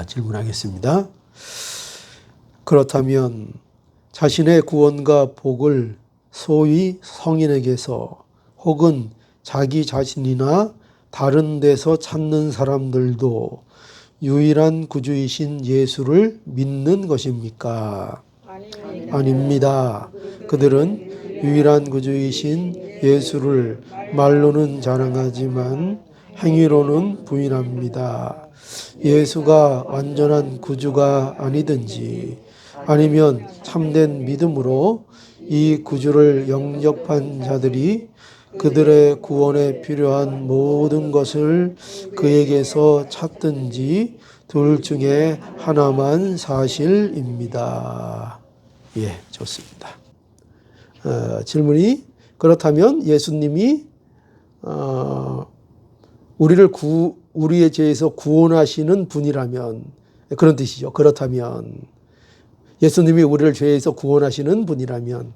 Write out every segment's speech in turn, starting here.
질문하겠습니다. 그렇다면 자신의 구원과 복을 소위 성인에게서 혹은 자기 자신이나 다른 데서 찾는 사람들도 유일한 구주이신 예수를 믿는 것입니까? 아닙니다. 그들은 유일한 구주이신 예수를 말로는 자랑하지만 행위로는 부인합니다. 예수가 완전한 구주가 아니든지 아니면 참된 믿음으로 이 구주를 영접한 자들이 그들의 구원에 필요한 모든 것을 그에게서 찾든지 둘 중에 하나만 사실입니다. 예, 좋습니다. 질문이 그렇다면 예수님이 우리의 죄에서 구원하시는 분이라면 그런 뜻이죠. 그렇다면 예수님이 우리를 죄에서 구원하시는 분이라면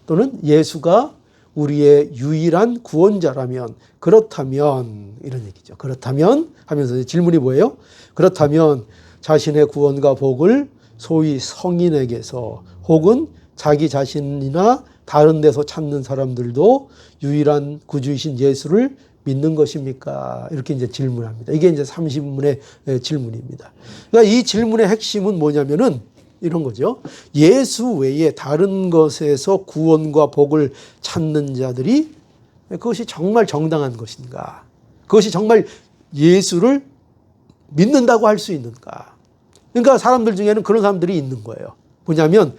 또는 예수가 우리의 유일한 구원자라면 그렇다면 이런 얘기죠. 그렇다면 하면서 질문이 뭐예요? 그렇다면 자신의 구원과 복을 소위 성인에게서 혹은 자기 자신이나 다른 데서 찾는 사람들도 유일한 구주이신 예수를 믿는 것입니까? 이렇게 이제 질문합니다. 이게 이제 30문의 질문입니다. 그러니까 이 질문의 핵심은 뭐냐면은 이런 거죠. 예수 외에 다른 것에서 구원과 복을 찾는 자들이 그것이 정말 정당한 것인가? 그것이 정말 예수를 믿는다고 할 수 있는가? 그러니까 사람들 중에는 그런 사람들이 있는 거예요. 뭐냐면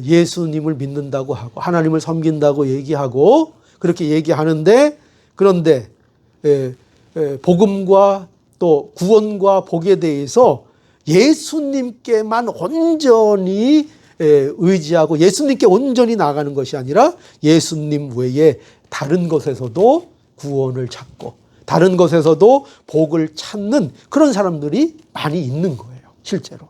예수님을 믿는다고 하고 하나님을 섬긴다고 얘기하고 그렇게 얘기하는데 그런데 복음과 또 구원과 복에 대해서 예수님께만 온전히 의지하고 예수님께 온전히 나아가는 것이 아니라 예수님 외에 다른 것에서도 구원을 찾고 다른 것에서도 복을 찾는 그런 사람들이 많이 있는 거예요. 실제로.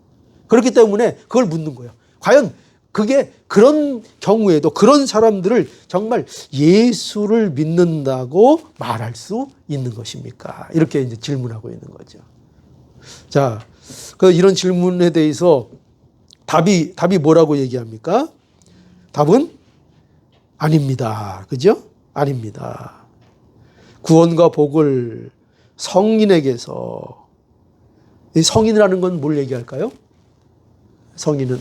그렇기 때문에 그걸 묻는 거예요. 과연 그게 그런 경우에도 그런 사람들을 정말 예수를 믿는다고 말할 수 있는 것입니까? 이렇게 이제 질문하고 있는 거죠. 자, 이런 질문에 대해서 답이 뭐라고 얘기합니까? 답은 아닙니다. 그죠? 아닙니다. 구원과 복을 성인에게서, 이 성인이라는 건 뭘 얘기할까요? 성인은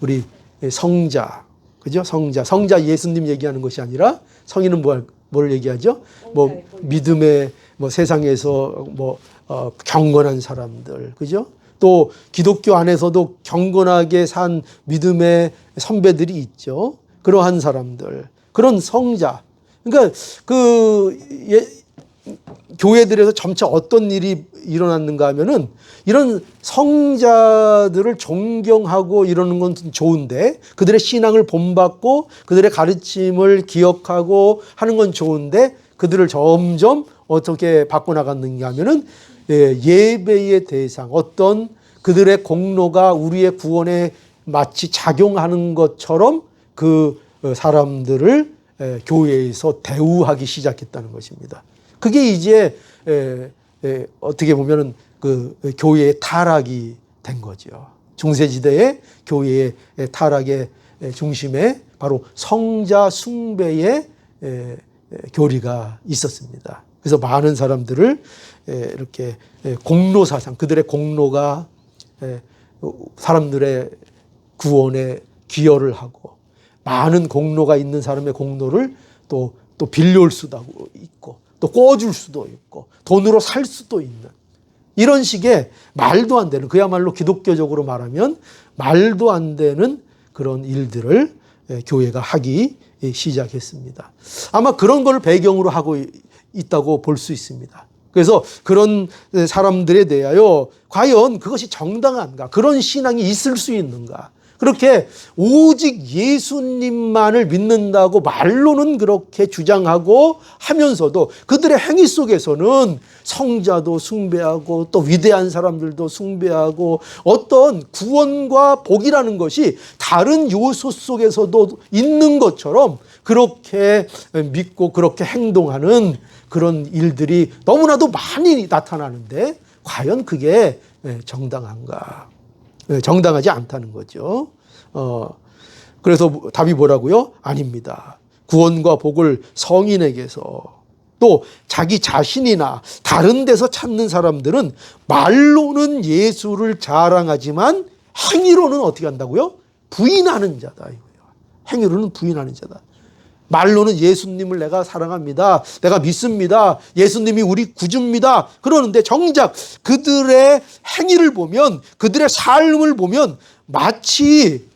우리 성자, 그죠? 성자 예수님 얘기하는 것이 아니라 성인은 뭘 얘기하죠? 믿음의 세상에서 경건한 사람들, 그죠? 또 기독교 안에서도 경건하게 산 믿음의 선배들이 있죠. 그러한 사람들, 그런 성자. 그러니까 교회들에서 점차 어떤 일이 일어났는가 하면은 이런 성자들을 존경하고 이러는 건 좋은데 그들의 신앙을 본받고 그들의 가르침을 기억하고 하는 건 좋은데 그들을 점점 어떻게 바꿔나갔는가 하면은 예배의 대상, 어떤 그들의 공로가 우리의 구원에 마치 작용하는 것처럼 그 사람들을 교회에서 대우하기 시작했다는 것입니다. 그게 이제 어떻게 보면은 그 교회의 타락이 된 거죠. 중세시대의 교회의 타락의 중심에 바로 성자 숭배의 교리가 있었습니다. 그래서 많은 사람들을 이렇게 공로 사상, 그들의 공로가 사람들의 구원에 기여를 하고 많은 공로가 있는 사람의 공로를 또 빌려올 수도 있고 또 꿔줄 수도 있고 돈으로 살 수도 있는 이런 식의 말도 안 되는, 그야말로 기독교적으로 말하면 말도 안 되는 그런 일들을 교회가 하기 시작했습니다. 아마 그런 걸 배경으로 하고 있다고 볼 수 있습니다. 그래서 그런 사람들에 대하여 과연 그것이 정당한가? 그런 신앙이 있을 수 있는가? 그렇게 오직 예수님만을 믿는다고 말로는 그렇게 주장하고 하면서도 그들의 행위 속에서는 성자도 숭배하고 또 위대한 사람들도 숭배하고 어떤 구원과 복이라는 것이 다른 요소 속에서도 있는 것처럼 그렇게 믿고 그렇게 행동하는 그런 일들이 너무나도 많이 나타나는데 과연 그게 정당한가? 정당하지 않다는 거죠. 그래서 답이 뭐라고요? 아닙니다. 구원과 복을 성인에게서 또 자기 자신이나 다른 데서 찾는 사람들은 말로는 예수를 자랑하지만 행위로는 어떻게 한다고요? 부인하는 자다. 이거예요. 행위로는 부인하는 자다. 말로는 예수님을 내가 사랑합니다. 내가 믿습니다. 예수님이 우리 구주입니다. 그러는데 정작 그들의 행위를 보면, 그들의 삶을 보면 마치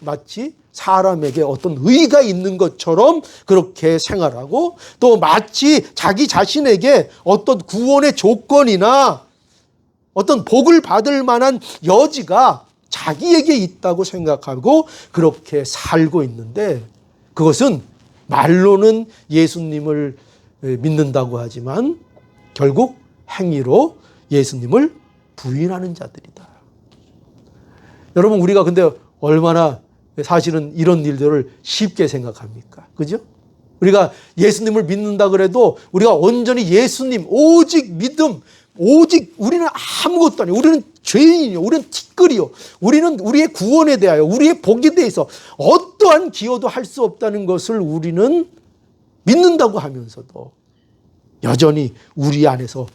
사람에게 어떤 의의가 있는 것처럼 그렇게 생활하고, 또 마치 자기 자신에게 어떤 구원의 조건이나 어떤 복을 받을 만한 여지가 자기에게 있다고 생각하고 그렇게 살고 있는데, 그것은 말로는 예수님을 믿는다고 하지만 결국 행위로 예수님을 부인하는 자들이다. 여러분, 우리가 근데 얼마나 사실은 이런 일들을 쉽게 생각합니까? 그죠? 우리가 예수님을 믿는다 그래도 우리가 온전히 예수님, 오직 믿음, 오직 우리는 아무것도 아니에요. 우리는 죄인이요. 우리는 티끌이요. 우리는 우리의 구원에 대하여, 우리의 복에 대해서 어떠한 기여도 할 수 없다는 것을 우리는 믿는다고 하면서도 여전히 우리 안에서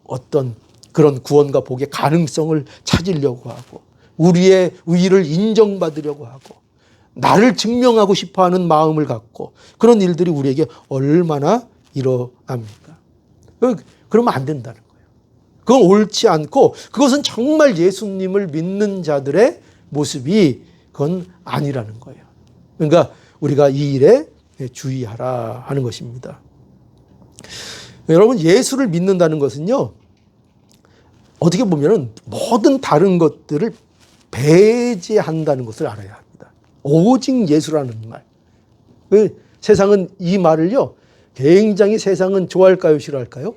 어떤 그런 구원과 복의 가능성을 찾으려고 하고, 우리의 의의를 인정받으려고 하고, 나를 증명하고 싶어하는 마음을 갖고, 그런 일들이 우리에게 얼마나 일어납니까? 그러면 안 된다는 거예요. 그건 옳지 않고, 그것은 정말 예수님을 믿는 자들의 모습이 그건 아니라는 거예요. 그러니까 우리가 이 일에 주의하라 하는 것입니다. 여러분, 예수를 믿는다는 것은요, 어떻게 보면은 모든 다른 것들을 배제한다는 것을 알아야 합니다. 오직 예수라는 말. 세상은 이 말을요, 굉장히 세상은 좋아할까요, 싫어할까요?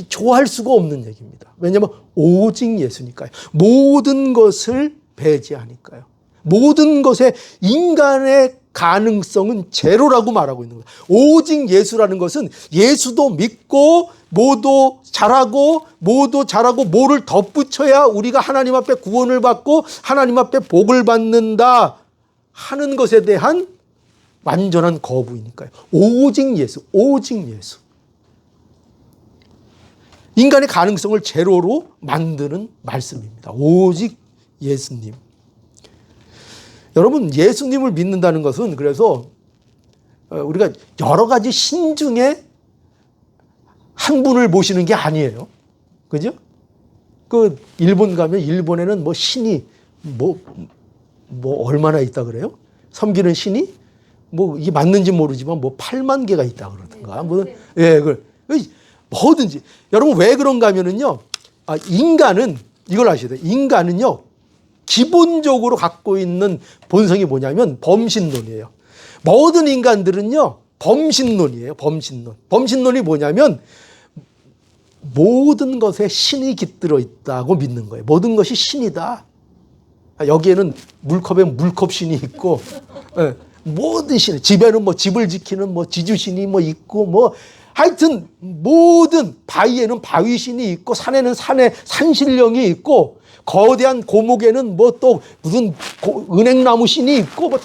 좋아할 수가 없는 얘기입니다. 왜냐하면 오직 예수니까요. 모든 것을 배제하니까요. 모든 것에 인간의 가능성은 제로라고 말하고 있는 거예요. 오직 예수라는 것은 예수도 믿고 뭐도 잘하고 뭐를 덧붙여야 우리가 하나님 앞에 구원을 받고 하나님 앞에 복을 받는다 하는 것에 대한 완전한 거부이니까요. 오직 예수, 오직 예수. 인간의 가능성을 제로로 만드는 말씀입니다. 오직 예수님. 여러분, 예수님을 믿는다는 것은 그래서 우리가 여러 가지 신 중에 한 분을 모시는 게 아니에요. 그죠? 그 일본 가면 일본에는 뭐 신이 뭐 얼마나 있다 그래요? 섬기는 신이 뭐 이게 맞는지 모르지만 뭐 8만 개가 있다 그러던가. 뭐든지. 여러분, 왜 그런가 하면은요, 인간은 이걸 아셔야 돼요. 인간은요, 기본적으로 갖고 있는 본성이 뭐냐면 범신론이에요. 모든 인간들은요, 범신론이에요. 범신론. 범신론이 뭐냐면 모든 것에 신이 깃들어 있다고 믿는 거예요. 모든 것이 신이다. 여기에는 물컵에 물컵신이 있고, 모든 신, 집에는 뭐 집을 지키는 뭐 지주신이 뭐 있고, 하여튼 모든 바위에는 바위신이 있고, 산에는 산신령이 있고, 거대한 고목에는 뭐 또 무슨 은행나무 신이 있고 뭐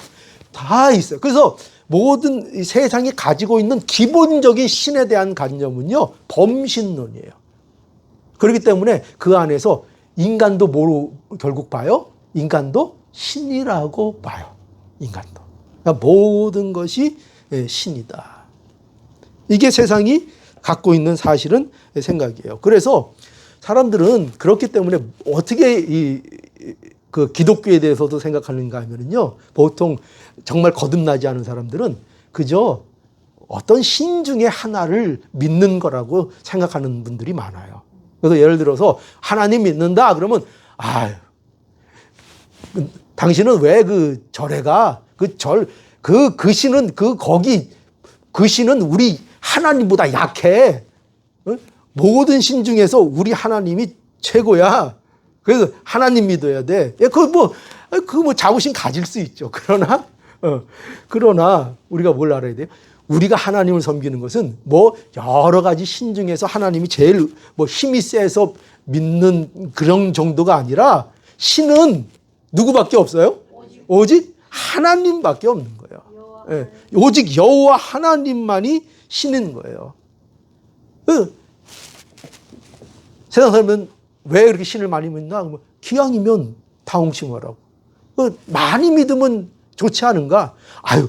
다 있어요. 그래서 모든 세상이 가지고 있는 기본적인 신에 대한 관념은요, 범신론이에요. 그렇기 때문에 그 안에서 인간도 뭐로 결국 봐요? 인간도 신이라고 봐요. 인간도. 그러니까 모든 것이 신이다. 이게 세상이 갖고 있는 사실은 생각이에요. 그래서 사람들은 그렇기 때문에 어떻게 그 기독교에 대해서도 생각하는가 하면요, 보통 정말 거듭나지 않은 사람들은 그저 어떤 신 중에 하나를 믿는 거라고 생각하는 분들이 많아요. 그래서 예를 들어서 하나님 믿는다 그러면, 당신은 왜 그 절에 가? 그 신은 그 신은 우리 하나님보다 약해. 모든 신 중에서 우리 하나님이 최고야. 그래서 하나님 믿어야 돼. 그거 자부심 가질 수 있죠. 그러나 우리가 뭘 알아야 돼요? 우리가 하나님을 섬기는 것은 뭐 여러 가지 신 중에서 하나님이 제일 뭐 힘이 세서 믿는 그런 정도가 아니라 신은 누구밖에 없어요? 오직 하나님밖에 없는 거예요. 예, 오직 여호와 하나님만이 신인 거예요. 세상 사람은 왜 그렇게 신을 많이 믿나? 기왕이면 다홍심하라고. 많이 믿으면 좋지 않은가? 아유,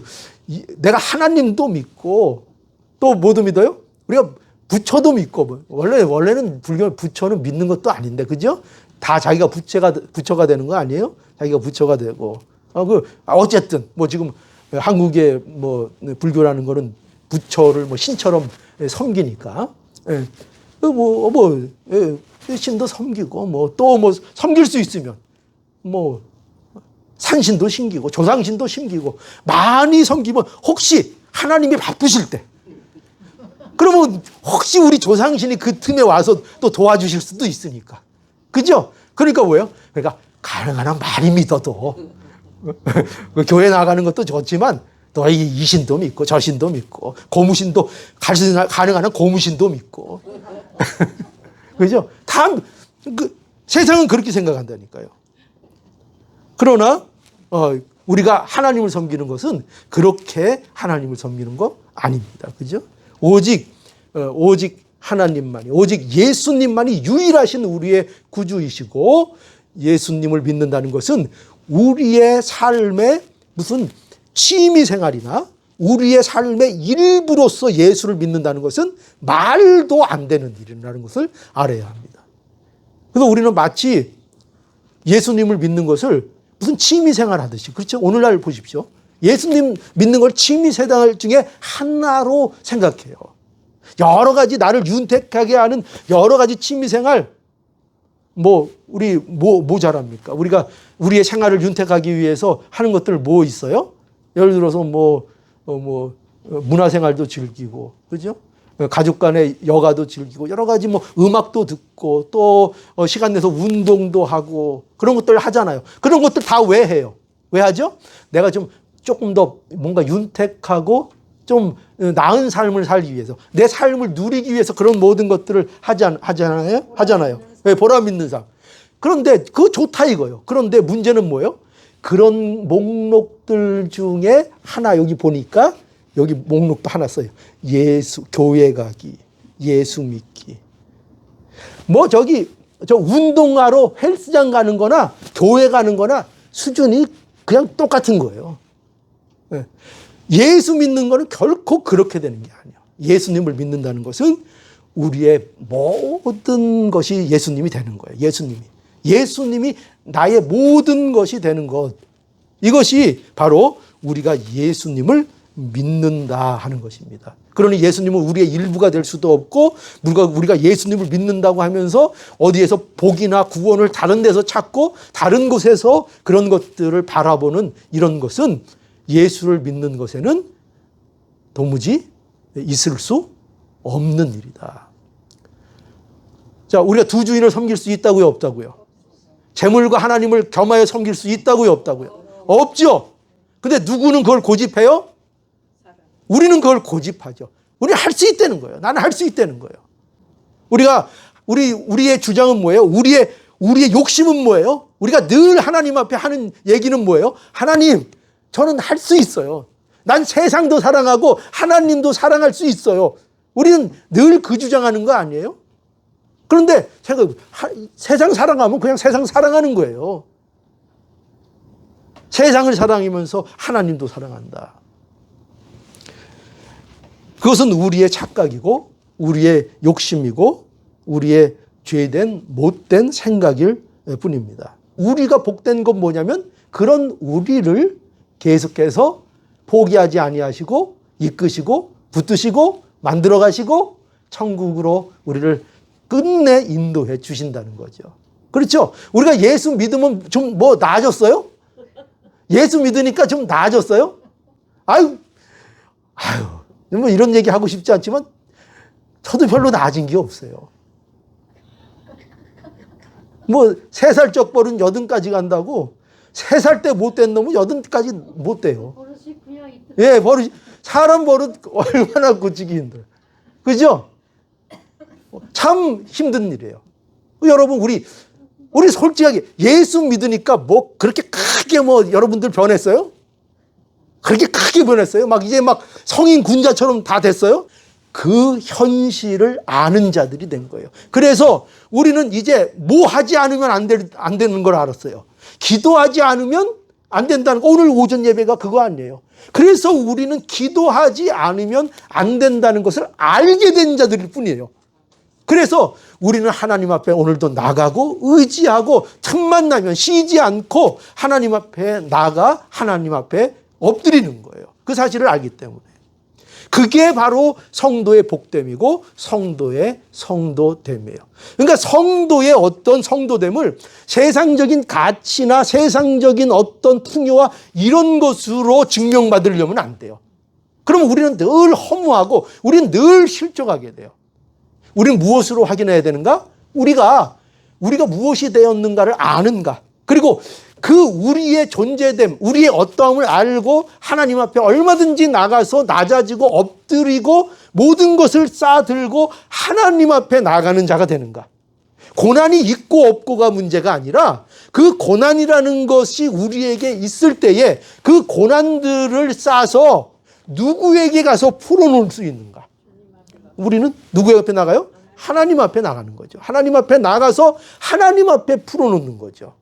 내가 하나님도 믿고 또 뭐도 믿어요? 우리가 부처도 믿고 원래는 불교 부처는 믿는 것도 아닌데 그죠? 다 자기가 부처가 되는 거 아니에요? 자기가 부처가 되고 어쨌든 뭐 지금 한국의 뭐 불교라는 거는 부처를 뭐 신처럼 섬기니까 신도 섬기고 뭐 또 뭐 섬길 수 있으면 뭐 산신도 섬기고 조상신도 섬기고 많이 섬기면 혹시 하나님이 바쁘실 때 그러면 혹시 우리 조상신이 그 틈에 와서 또 도와주실 수도 있으니까 그죠? 그러니까 뭐예요? 그러니까 가능한 한 많이 믿어도 교회 나가는 것도 좋지만 또 이 신도 믿고 저 신도 믿고 고무신도 가능한 한 고무신도 믿고 그죠? 다 세상은 그렇게 생각한다니까요. 그러나 우리가 하나님을 섬기는 것은 그렇게 하나님을 섬기는 거 아닙니다. 그죠? 오직 하나님만이, 오직 예수님만이 유일하신 우리의 구주이시고 예수님을 믿는다는 것은 우리의 삶의 무슨 취미 생활이나 우리의 삶의 일부로서 예수를 믿는다는 것은 말도 안 되는 일이라는 것을 알아야 합니다. 그래서 우리는 마치 예수님을 믿는 것을 무슨 취미 생활 하듯이, 그렇죠? 오늘날 보십시오. 예수님 믿는 걸 취미 생활 중에 하나로 생각해요. 여러 가지 나를 윤택하게 하는 여러 가지 취미 생활, 우리 뭐 잘합니까? 우리가 우리의 생활을 윤택하기 위해서 하는 것들 뭐 있어요? 예를 들어서 문화생활도 즐기고, 그죠? 가족 간의 여가도 즐기고, 여러 가지 음악도 듣고, 또 시간 내서 운동도 하고, 그런 것들 하잖아요. 그런 것들 다 왜 해요? 왜 하죠? 내가 조금 더 뭔가 윤택하고 좀 나은 삶을 살기 위해서, 내 삶을 누리기 위해서 그런 모든 것들을 하잖아요. 왜? 보람 있는 삶. 그런데 그거 좋다 이거예요. 그런데 문제는 뭐예요? 그런 목록들 중에 하나 여기 보니까 여기 목록도 하나 써요. 교회 가기, 예수 믿기. 저 운동하러 헬스장 가는 거나 교회 가는 거나 수준이 그냥 똑같은 거예요. 예수 믿는 거는 결코 그렇게 되는 게 아니에요. 예수님을 믿는다는 것은 우리의 모든 것이 예수님이 되는 거예요. 예수님이 나의 모든 것이 되는 것. 이것이 바로 우리가 예수님을 믿는다 하는 것입니다. 그러니 예수님은 우리의 일부가 될 수도 없고, 우리가 예수님을 믿는다고 하면서 어디에서 복이나 구원을 다른 데서 찾고 다른 곳에서 그런 것들을 바라보는 이런 것은 예수를 믿는 것에는 도무지 있을 수 없는 일이다. 자, 우리가 두 주인을 섬길 수 있다고요, 없다고요? 재물과 하나님을 겸하여 섬길 수 있다고요, 없다고요? 없죠. 근데 누구는 그걸 고집해요? 우리는 그걸 고집하죠. 우리는 할 수 있다는 거예요. 나는 할 수 있다는 거예요. 우리의 주장은 뭐예요? 우리의 욕심은 뭐예요? 우리가 늘 하나님 앞에 하는 얘기는 뭐예요? 하나님, 저는 할 수 있어요. 난 세상도 사랑하고 하나님도 사랑할 수 있어요. 우리는 늘 그 주장하는 거 아니에요? 그런데 세상 사랑하면 그냥 세상 사랑하는 거예요. 세상을 사랑하면서 하나님도 사랑한다. 그것은 우리의 착각이고 우리의 욕심이고 우리의 죄된 못된 생각일 뿐입니다. 우리가 복된 건 뭐냐면 그런 우리를 계속해서 포기하지 아니하시고 이끄시고 붙드시고 만들어 가시고 천국으로 우리를 끝내 인도해 주신다는 거죠. 그렇죠? 우리가 예수 믿으면 좀 나아졌어요? 예수 믿으니까 좀 나아졌어요? 아유, 이런 얘기 하고 싶지 않지만 저도 별로 나아진 게 없어요. 3살 쩍벌은 80까지 간다고 3살 때 못된 놈은 80까지 못 돼요. 예, 버릇이. 사람 버릇 얼마나 고치기 힘들어요. 그죠? 참 힘든 일이에요. 여러분, 우리 솔직하게 예수 믿으니까 뭐 그렇게 크게 뭐 여러분들 변했어요? 그렇게 크게 변했어요? 막 이제 막 성인 군자처럼 다 됐어요? 그 현실을 아는 자들이 된 거예요. 그래서 우리는 이제 뭐 하지 않으면 안 되는 걸 알았어요. 기도하지 않으면 안 된다는 거. 오늘 오전 예배가 그거 아니에요. 그래서 우리는 기도하지 않으면 안 된다는 것을 알게 된 자들일 뿐이에요. 그래서 우리는 하나님 앞에 오늘도 나가고 의지하고 틈만 나면 쉬지 않고 하나님 앞에 나가 하나님 앞에 엎드리는 거예요. 그 사실을 알기 때문에. 그게 바로 성도의 복됨이고 성도의 성도됨이에요. 그러니까 성도의 어떤 성도됨을 세상적인 가치나 세상적인 어떤 풍요와 이런 것으로 증명받으려면 안 돼요. 그러면 우리는 늘 허무하고 우리는 늘 실족하게 돼요. 우리는 무엇으로 확인해야 되는가? 우리가 무엇이 되었는가를 아는가? 그리고 그 우리의 존재됨, 우리의 어떠함을 알고 하나님 앞에 얼마든지 나가서 낮아지고 엎드리고 모든 것을 싸들고 하나님 앞에 나가는 자가 되는가? 고난이 있고 없고가 문제가 아니라 그 고난이라는 것이 우리에게 있을 때에 그 고난들을 싸서 누구에게 가서 풀어놓을 수 있는가? 우리는 누구 앞에 나가요? 하나님 앞에 나가는 거죠. 하나님 앞에 나가서 하나님 앞에 풀어놓는 거죠.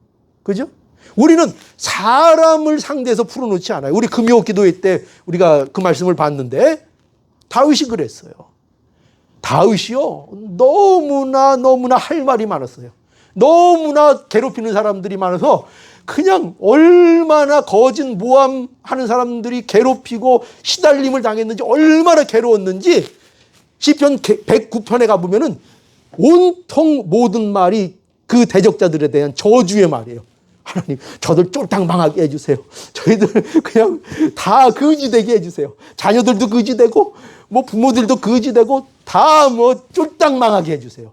그죠? 우리는 사람을 상대해서 풀어놓지 않아요. 우리 금요 기도회 때 우리가 그 말씀을 봤는데 다윗이 그랬어요. 다윗이요. 너무나 할 말이 많았어요. 너무나 괴롭히는 사람들이 많아서 그냥 얼마나 거짓 모함하는 사람들이 괴롭히고 시달림을 당했는지 얼마나 괴로웠는지 시편 109편에 가보면은 온통 모든 말이 그 대적자들에 대한 저주의 말이에요. 하나님, 저들 쫄딱 망하게 해주세요. 저희들 그냥 다 거지되게 해주세요. 자녀들도 거지되고, 뭐 부모들도 거지되고, 다 뭐 쫄딱 망하게 해주세요.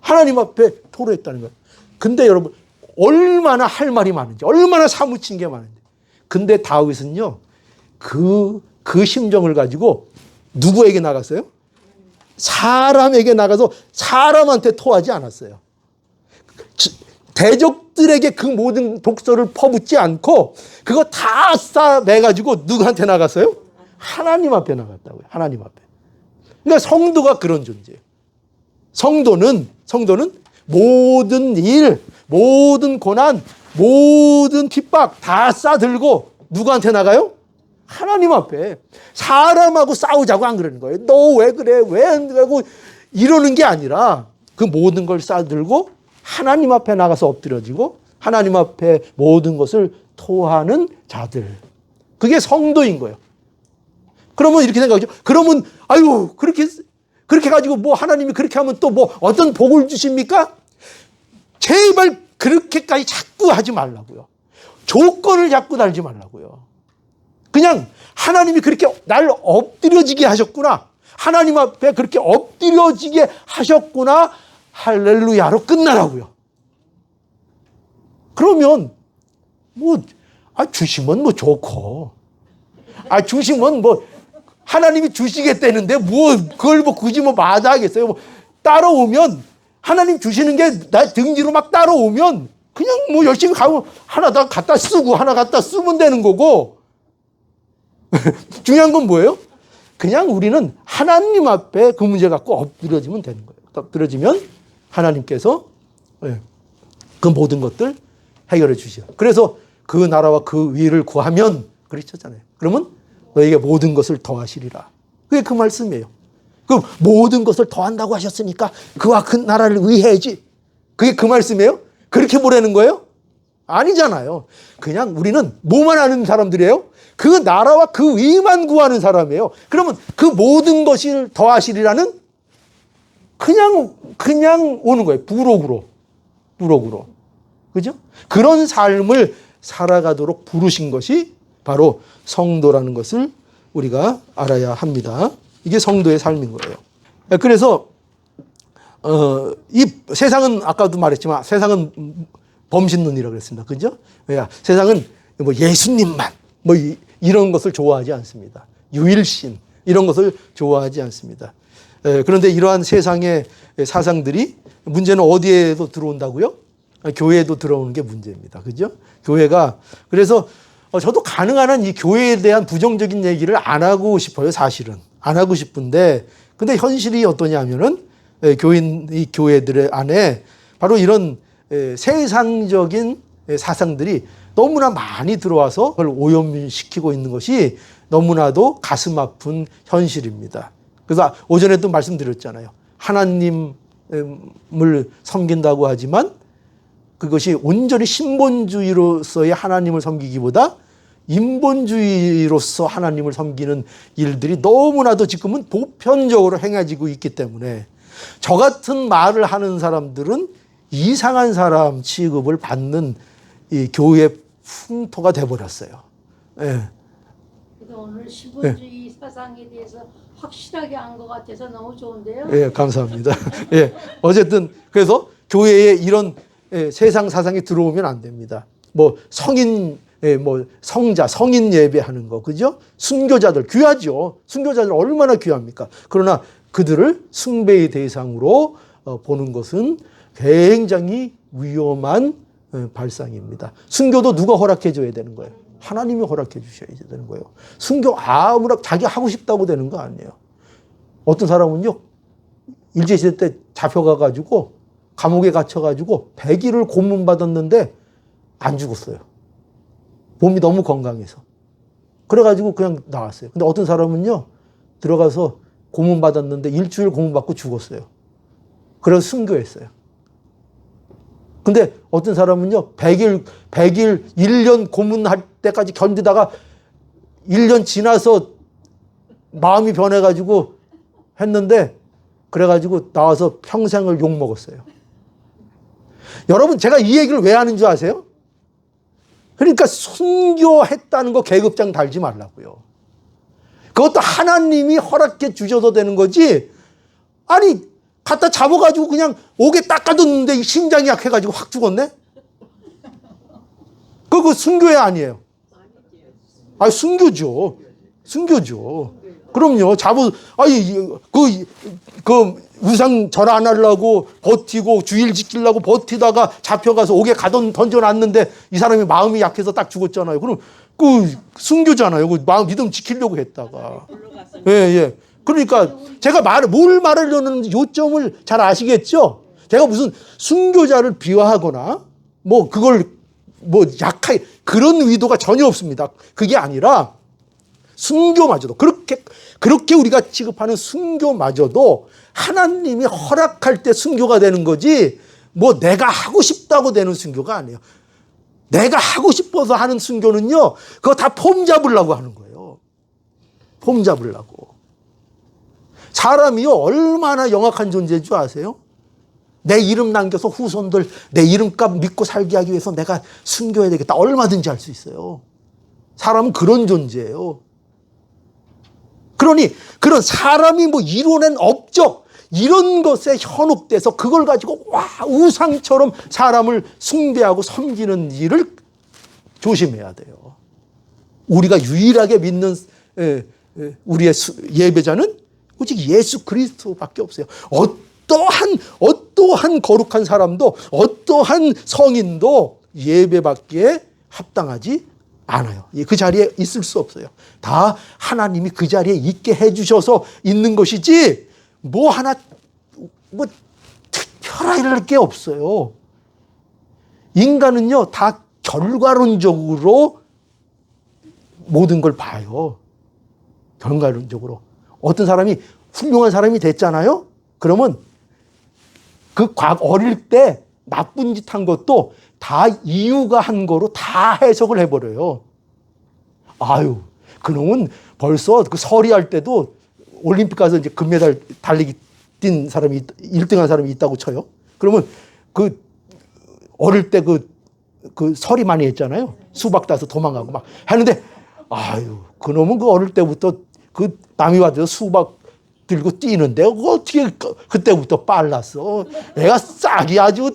하나님 앞에 토로했다는 거예요. 근데 여러분, 얼마나 할 말이 많은지, 얼마나 사무친 게 많은지. 근데 다윗은요, 그 심정을 가지고 누구에게 나갔어요? 사람에게 나가서 사람한테 토하지 않았어요. 대적들에게 그 모든 독소를 퍼붓지 않고 그거 다 싸매가지고 누구한테 나갔어요? 하나님 앞에 나갔다고요. 하나님 앞에. 그러니까 성도가 그런 존재예요. 성도는 모든 일, 모든 고난, 모든 핍박 다 싸들고 누구한테 나가요? 하나님 앞에. 사람하고 싸우자고 안 그러는 거예요. 너 왜 그래? 왜 안 그러고 이러는 게 아니라 그 모든 걸 싸들고 하나님 앞에 나가서 엎드려지고 하나님 앞에 모든 것을 토하는 자들. 그게 성도인 거예요. 그러면 이렇게 생각하죠. 그러면 아유 그렇게 가지고 뭐 하나님이 그렇게 하면 또 뭐 어떤 복을 주십니까? 제발 그렇게까지 자꾸 하지 말라고요. 조건을 자꾸 달지 말라고요. 그냥 하나님이 그렇게 날 엎드려지게 하셨구나. 하나님 앞에 그렇게 엎드려지게 하셨구나. 할렐루야로 끝나라고요. 그러면 주시면 뭐 좋고, 주시면 뭐 하나님이 주시겠다는데 뭐 그걸 뭐 굳이 뭐 마다하겠어요. 뭐 따라오면 하나님 주시는 게 나 등지로 막 따라오면 그냥 뭐 열심히 가고 하나 다 갖다 쓰고 하나 갖다 쓰면 되는 거고. 중요한 건 뭐예요? 그냥 우리는 하나님 앞에 그 문제 갖고 엎드려지면 되는 거예요. 엎드려지면 하나님께서 그 모든 것들 해결해 주시죠. 그래서 그 나라와 그 위를 구하면 그러셨잖아요. 그러면 너에게 모든 것을 더하시리라. 그게 그 말씀이에요. 그 모든 것을 더한다고 하셨으니까 그와 그 나라를 위해야지. 그게 그 말씀이에요? 그렇게 보라는 거예요? 아니잖아요. 그냥 우리는 뭐만 아는 사람들이에요? 그 나라와 그 위만 구하는 사람이에요. 그러면 그 모든 것을 더하시리라는 그냥 오는 거예요. 부록으로. 그죠? 그런 삶을 살아가도록 부르신 것이 바로 성도라는 것을 우리가 알아야 합니다. 이게 성도의 삶인 거예요. 그래서 이 세상은 아까도 말했지만 세상은 범신론이라고 그랬습니다. 그죠? 세상은 뭐 예수님만 뭐 이런 것을 좋아하지 않습니다. 유일신 이런 것을 좋아하지 않습니다. 그런데 이러한 세상의 사상들이 문제는 어디에도 들어온다고요? 교회에도 들어오는 게 문제입니다. 그죠? 교회가 그래서 저도 가능한 한 이 교회에 대한 부정적인 얘기를 안 하고 싶어요. 사실은 안 하고 싶은데 근데 현실이 어떠냐면은 이 교회들의 안에 바로 이런 세상적인 사상들이 너무나 많이 들어와서 그걸 오염시키고 있는 것이 너무나도 가슴 아픈 현실입니다. 그래서 오전에도 말씀드렸잖아요. 하나님을 섬긴다고 하지만 그것이 온전히 신본주의로서의 하나님을 섬기기보다 인본주의로서 하나님을 섬기는 일들이 너무나도 지금은 보편적으로 행해지고 있기 때문에 저 같은 말을 하는 사람들은 이상한 사람 취급을 받는 이 교회 풍토가 돼버렸어요. 예. 오늘 신본주의 사상에 대해서 확실하게 안 것 같아서 너무 좋은데요. 예, 감사합니다. 예, 어쨌든 그래서 교회에 이런 세상 사상이 들어오면 안 됩니다. 뭐 성인, 뭐 성자, 성인 예배하는 거, 그죠? 순교자들 귀하죠. 순교자들 얼마나 귀합니까? 그러나 그들을 숭배의 대상으로 보는 것은 굉장히 위험한 발상입니다. 순교도 누가 허락해 줘야 되는 거예요? 하나님이 허락해 주셔야 되는 거예요. 순교 아무나 자기 하고 싶다고 되는 거 아니에요. 어떤 사람은요, 일제시대 때 잡혀가가지고 감옥에 갇혀가지고 100일을 고문받았는데 안 죽었어요. 몸이 너무 건강해서. 그래가지고 그냥 나왔어요. 근데 어떤 사람은요, 들어가서 고문받았는데 일주일 고문받고 죽었어요. 그래서 순교했어요. 근데 어떤 사람은요, 100일, 1년 고문할 때까지 견디다가 1년 지나서 마음이 변해가지고 했는데, 그래가지고 나와서 평생을 욕먹었어요. 여러분, 제가 이 얘기를 왜 하는 줄 아세요? 그러니까 순교했다는 거 계급장 달지 말라고요. 그것도 하나님이 허락해 주셔서 되는 거지. 아니, 갖다 잡아가지고 그냥 옥에 닦아뒀는데 심장이 약해가지고 확 죽었네? 그거 순교회 아니에요? 아, 순교죠. 순교죠. 그럼요. 그 우상 절 안 하려고 버티고 주일 지키려고 버티다가 잡혀가서 옥에 던져놨는데 이 사람이 마음이 약해서 딱 죽었잖아요. 그럼 그 순교잖아요. 그 마음 믿음 지키려고 했다가. 예, 예. 그러니까 제가 뭘 말하려는 요점을 잘 아시겠죠? 제가 무슨 순교자를 비하하거나 뭐 그걸 뭐 약하게 그런 의도가 전혀 없습니다. 그게 아니라 순교마저도 그렇게 우리가 취급하는 순교마저도 하나님이 허락할 때 순교가 되는 거지 뭐 내가 하고 싶다고 되는 순교가 아니에요. 내가 하고 싶어서 하는 순교는요, 그거 다 폼 잡으려고 하는 거예요. 폼 잡으려고. 사람이요, 얼마나 영악한 존재인 줄 아세요? 내 이름 남겨서 후손들 내 이름값 믿고 살게 하기 위해서 내가 순교해야 되겠다. 얼마든지 할 수 있어요. 사람은 그런 존재예요. 그러니 그런 사람이 뭐 이뤄낸 업적 이런 것에 현혹돼서 그걸 가지고 우상처럼 사람을 숭배하고 섬기는 일을 조심해야 돼요. 우리가 유일하게 믿는 우리의 예배자는 오직 예수 그리스도밖에 없어요. 어떠한 거룩한 사람도 어떠한 성인도 예배받기에 합당하지 않아요. 그 자리에 있을 수 없어요. 다 하나님이 그 자리에 있게 해주셔서 있는 것이지 뭐 특별할 게 없어요. 인간은요, 다 결과론적으로 모든 걸 봐요. 결과론적으로. 어떤 사람이 훌륭한 사람이 됐잖아요? 그러면 그 어릴 때 나쁜 짓 한 것도 다 이유가 한 거로 다 해석을 해버려요. 아유, 그놈은 벌써 그 서리할 때도 올림픽 가서 이제 금메달 달리기 뛴 사람이 1등한 사람이 있다고 쳐요. 그러면 그 어릴 때 그 서리 많이 했잖아요. 수박 따서 도망가고 막 하는데 아유, 그놈은 그 어릴 때부터 그 남이 와서 수박 들고 뛰는데 어떻게 그때부터 빨랐어. 애가 싹이 아주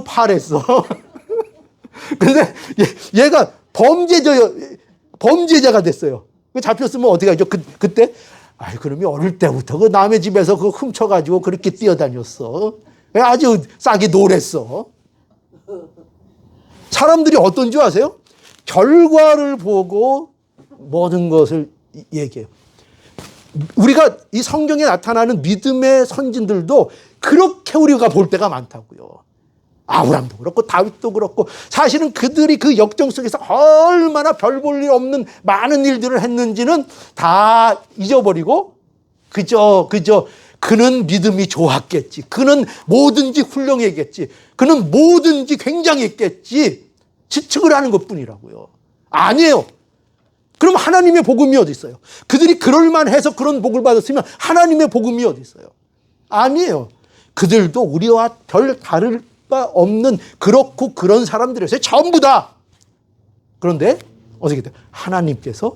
파랬어. 근데 얘가 범죄자가 됐어요. 잡혔으면 어떻게 하죠? 그때 아이 그놈이 어릴 때부터 그 남의 집에서 그거 훔쳐가지고 그렇게 뛰어다녔어. 아주 싸게 놀았어. 사람들이 어떤 줄 아세요? 결과를 보고 모든 것을 얘기해요. 우리가 이 성경에 나타나는 믿음의 선진들도 그렇게 우리가 볼 때가 많다고요. 아브람도 그렇고 다윗도 그렇고 사실은 그들이 그 역정 속에서 얼마나 별 볼 일 없는 많은 일들을 했는지는 다 잊어버리고 그저 그는 믿음이 좋았겠지. 그는 뭐든지 훌륭했겠지. 그는 뭐든지 굉장했겠지. 지측을 하는 것뿐이라고요. 아니에요. 그럼 하나님의 복음이 어디 있어요? 그들이 그럴만해서 그런 복을 받았으면 하나님의 복음이 어디 있어요? 아니에요. 그들도 우리와 별 다를 바 없는 그렇고 그런 사람들이었어요. 전부 다. 그런데 어떻게 돼요? 하나님께서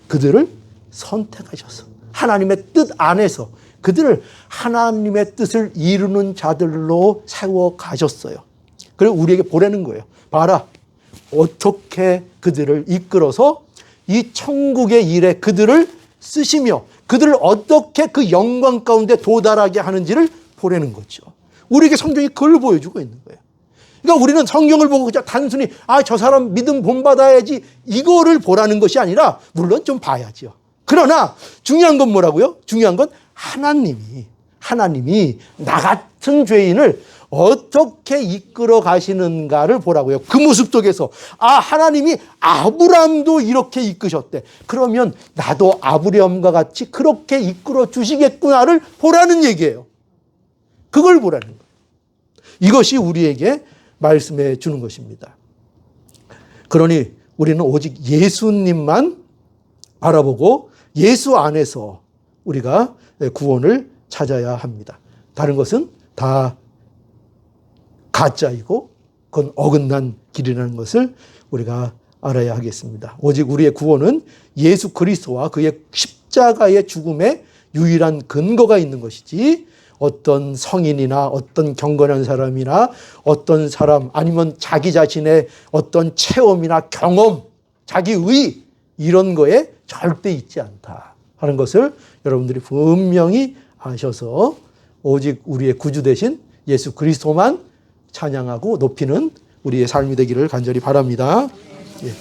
그들을 선택하셔서 하나님의 뜻 안에서 그들을 하나님의 뜻을 이루는 자들로 세워 가셨어요. 그리고 우리에게 보내는 거예요. 봐라. 어떻게 그들을 이끌어서 이 천국의 일에 그들을 쓰시며 그들을 어떻게 그 영광 가운데 도달하게 하는지를 보내는 거죠. 우리에게 성경이 그걸 보여주고 있는 거예요. 그러니까 우리는 성경을 보고 그냥 단순히 저 사람 믿음 본받아야지 이거를 보라는 것이 아니라 물론 좀 봐야죠. 그러나 중요한 건 뭐라고요? 중요한 건 하나님이 나 같은 죄인을 어떻게 이끌어 가시는가를 보라고요. 그 모습 속에서 하나님이 아브라함도 이렇게 이끄셨대. 그러면 나도 아브라함과 같이 그렇게 이끌어 주시겠구나를 보라는 얘기예요. 그걸 보라는 거예요. 이것이 우리에게 말씀해 주는 것입니다. 그러니 우리는 오직 예수님만 바라보고 예수 안에서 우리가 구원을 찾아야 합니다. 다른 것은 다 가짜이고 그건 어긋난 길이라는 것을 우리가 알아야 하겠습니다. 오직 우리의 구원은 예수 그리스도와 그의 십자가의 죽음에 유일한 근거가 있는 것이지 어떤 성인이나 어떤 경건한 사람이나 어떤 사람 아니면 자기 자신의 어떤 체험이나 경험, 자기의 이런 거에 절대 있지 않다 하는 것을 여러분들이 분명히 아셔서 오직 우리의 구주 되신 예수 그리스도만 찬양하고 높이는 우리의 삶이 되기를 간절히 바랍니다. 예.